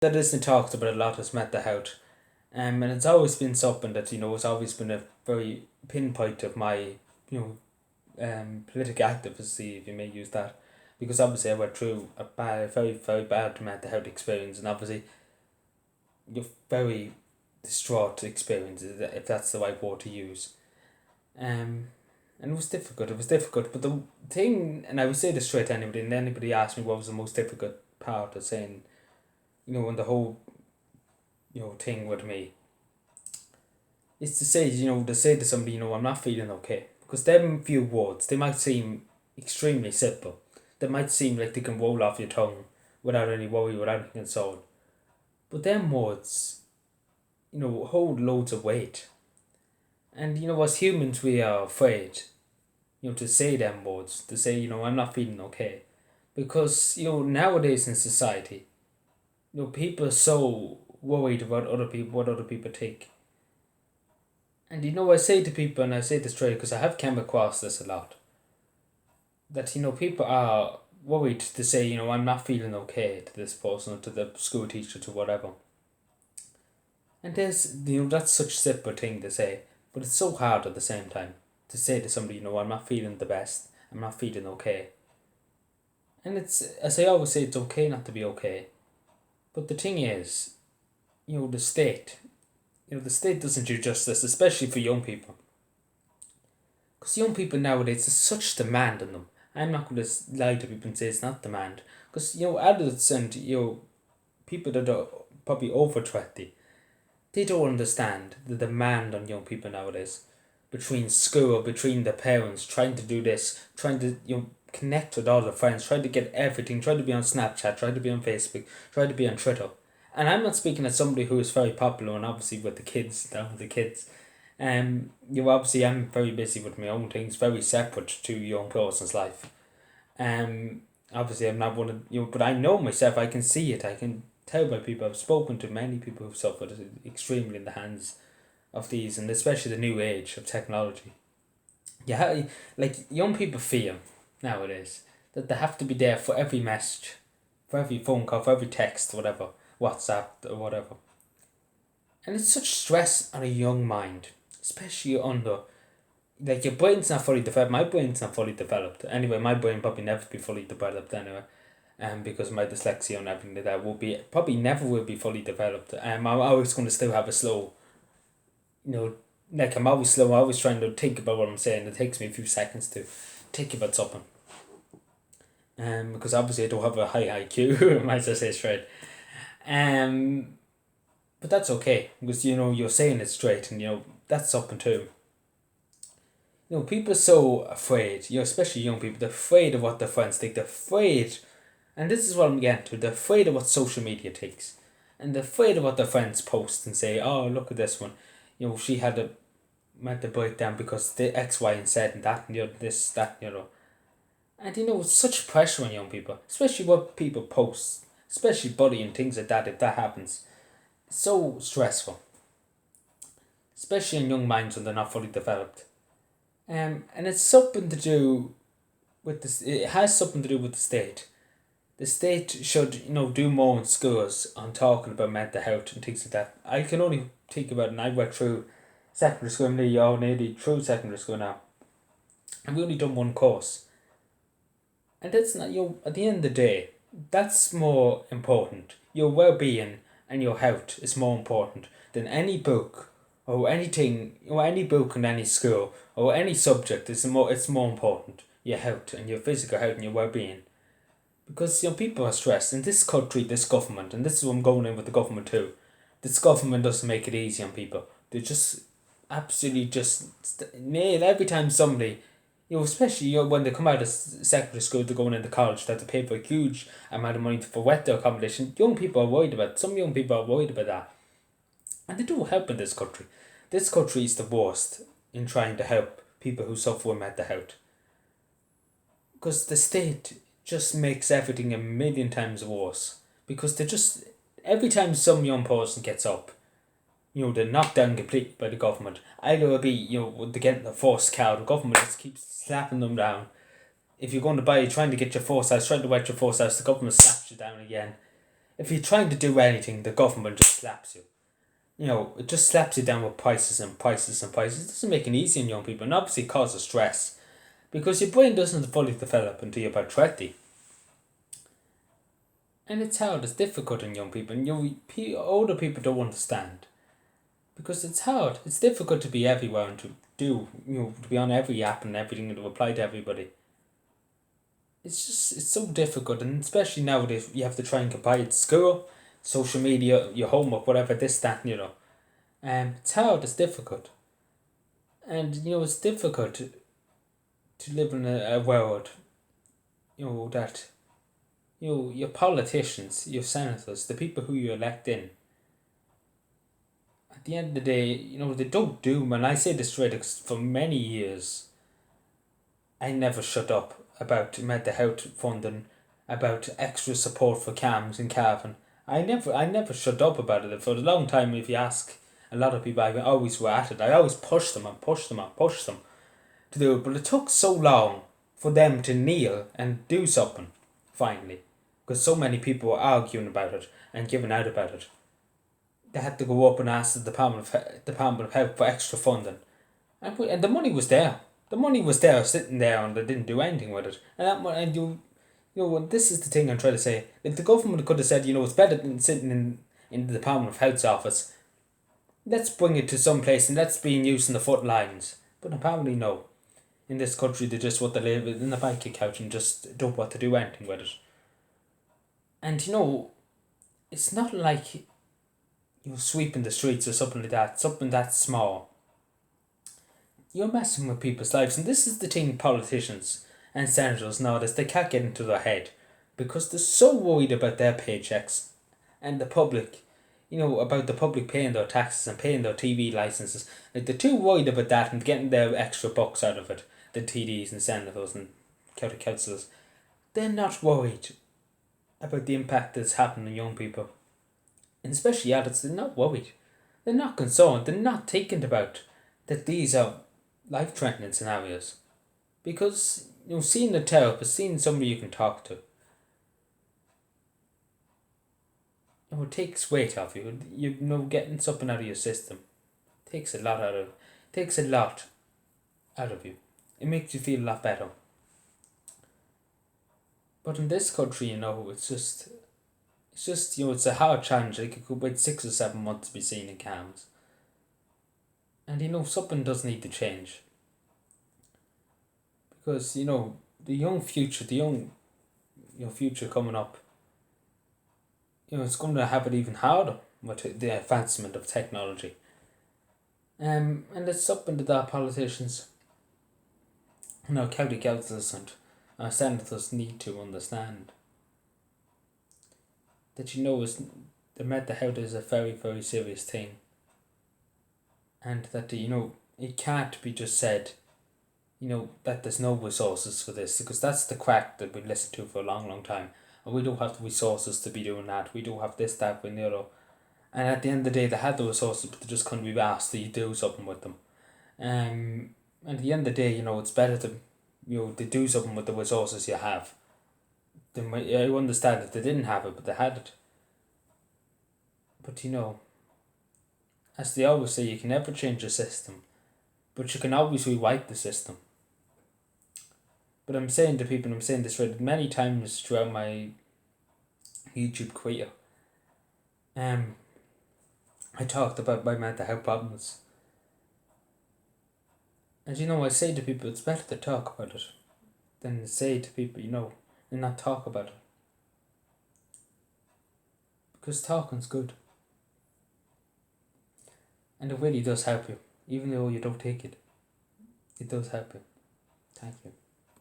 that isn't talked about a lot is mental health. And it's always been something that, it's always been a very pinpoint of my, political activism, if you may use that. Because obviously I went through a bad, very, very bad mental health experience, and obviously you're very distraught experience, if that's the right word to use. Um, and it was difficult, but the thing, and I would say this straight to anybody, and anybody asked me what was the most difficult part of saying, when the whole, thing with me, is to say, to say to somebody, I'm not feeling okay. Because them few words, they might seem extremely simple. They might seem like they can roll off your tongue without any worry, without any concern. But them words, hold loads of weight. And, as humans, we are afraid, to say them words, to say, I'm not feeling okay. Because, nowadays in society, people are so worried about other people, what other people think. And I say to people, and I say this straight because I have come across this a lot, that people are worried to say, I'm not feeling okay to this person, or to the school teacher, to whatever. And there's, that's such a simple thing to say, but it's so hard at the same time to say to somebody, I'm not feeling the best, I'm not feeling okay. And it's, as I always say, it's okay not to be okay. But the thing is, the state, the state doesn't do justice, especially for young people. Because young people nowadays, there's such demand on them. I'm not going to lie to people and say it's not demand. Because, adults and, people that are probably over 20, they don't understand the demand on young people nowadays. Between school, between their parents, trying to do this, trying to, connect with all their friends, trying to get everything, trying to be on Snapchat, trying to be on Facebook, trying to be on Twitter. And I'm not speaking as somebody who is very popular and obviously with the kids, down with the kids. Obviously I'm very busy with my own things, very separate to a young person's life. Obviously I'm not one of but I know myself. I can see it. I can tell by people. I've spoken to many people who've suffered extremely in the hands of these, and especially the new age of technology. Yeah, like young people feel nowadays that they have to be there for every message, for every phone call, for every text, whatever, WhatsApp or whatever. And it's such stress on a young mind, especially on the, like, your brain's not fully developed. My brain's not fully developed. Anyway, my brain probably never be fully developed anyway. Because of my dyslexia and everything like that will be probably never will be fully developed. I'm always going to still have a slow, you know, like I'm always slow. I'm always trying to think about what I'm saying. It takes me a few seconds to think about something. Because obviously I don't have a high IQ, might as say straight. But that's okay because you're saying it straight, and that's something too. People are so afraid. Especially young people. They're afraid of what their friends think. They're afraid, and this is what I'm getting to. They're afraid of what social media takes, and they're afraid of what their friends post and say. Oh, look at this one. She had a mental breakdown because the X, Y, and Z, and that, and this, that, And it's such pressure on young people, especially what people post, especially body and things like that. If that happens, it's so stressful, especially in young minds when they're not fully developed. And it's something to do with this. It has something to do with the state. The state should, do more in schools on talking about mental health and things like that. I can only think about it, and I went through secondary school, nearly through secondary school now. And we only done one course. And that's not, at the end of the day, that's more important. Your well-being and your health is more important than any book or anything, or any book in any school or any subject. It's more important. Your health and your physical health and your well-being. Because people are stressed in this country, this government, and this is what I'm going in with the government too. This government doesn't make it easy on people. They just absolutely nail every time somebody, especially when they come out of secondary school, they're going into college, they have to pay for a huge amount of money for wet their accommodation. Young people are worried about it. Some young people are worried about that. And they do help in this country. This country is the worst in trying to help people who suffer with mental health. Because the state just makes everything a million times worse. Because every time some young person gets up, they're knocked down completely by the government. Either it'll be, they're getting a forced cow, the government just keeps slapping them down. If you're going to buy, trying to get your force house, trying to wet your force house, the government slaps you down again. if you're trying to do anything, the government just slaps you. It just slaps you down with prices and prices and prices. It doesn't make it easy on young people, and obviously causes stress because your brain doesn't fully develop until you're about 30. And it's hard, it's difficult on young people, and older people don't understand because it's hard. It's difficult to be everywhere and to to be on every app and everything and to reply to everybody. It's so difficult, and especially nowadays you have to try and compare it to school, social media, your homework, whatever, this, that, it's hard, it's difficult. And, it's difficult to live in a world, that, your politicians, your senators, the people who you elect in, at the end of the day, they don't do, and I say this straight, because for many years, I never shut up about mental health funding, about extra support for CAMHS and Cavan. I never shut up about it. For a long time, if you ask a lot of people, I always were at it. I always pushed them and pushed them and pushed them to do it. But it took so long for them to kneel and do something, finally. Because so many people were arguing about it and giving out about it. They had to go up and ask the Department of Health for extra funding. And the money was there. The money was there, sitting there, and they didn't do anything with it. And this is the thing I'm trying to say. If the government could have said, it's better than sitting in the Department of Health's office, let's bring it to some place and let's be used in the front lines. But apparently no. In this country, they just want to live in the bank account and just don't want to do anything with it. And it's not like sweeping the streets or something like that, something that small. You're messing with people's lives, and this is the thing politicians and senators nowadays, they can't get into their head because they're so worried about their paychecks and the public, about the public paying their taxes and paying their TV licenses. Like, they're too worried about that and getting their extra bucks out of it, the TDs and senators and county councillors. They're not worried about the impact that's happening on young people. And especially adults, they're not worried. They're not concerned. They're not thinking about that these are life-threatening scenarios. Because, seeing a therapist, seeing somebody you can talk to, it takes weight off you. Getting something out of your system takes a lot out of you. It makes you feel a lot better. But in this country, it's just, it's a hard challenge. Like, it could wait 6 or 7 months to be seen in CAMHS. And something does need to change. Because, the young future, your future coming up, it's going to have it even harder with the advancement of technology. And it's something that our politicians, county councillors and our senators need to understand. That the mental health is a very, very serious thing. And that, it can't be just said, that there's no resources for this, because that's the crack that we listened to for a long, long time. And we don't have the resources to be doing that. We don't have this, that, and the other. And at the end of the day, they had the resources, but they just couldn't be asked to do something with them. And at the end of the day, it's better to, to do something with the resources you have. I understand that they didn't have it, but they had it. But as they always say, you can never change a system, but you can always rewrite the system. But I'm saying to people, I'm saying this many times throughout my YouTube career. I talked about my mental health problems. And I say to people, it's better to talk about it than say to people, and not talk about it. Because talking's good. And it really does help you. Even though you don't take it, it does help you. Thank you.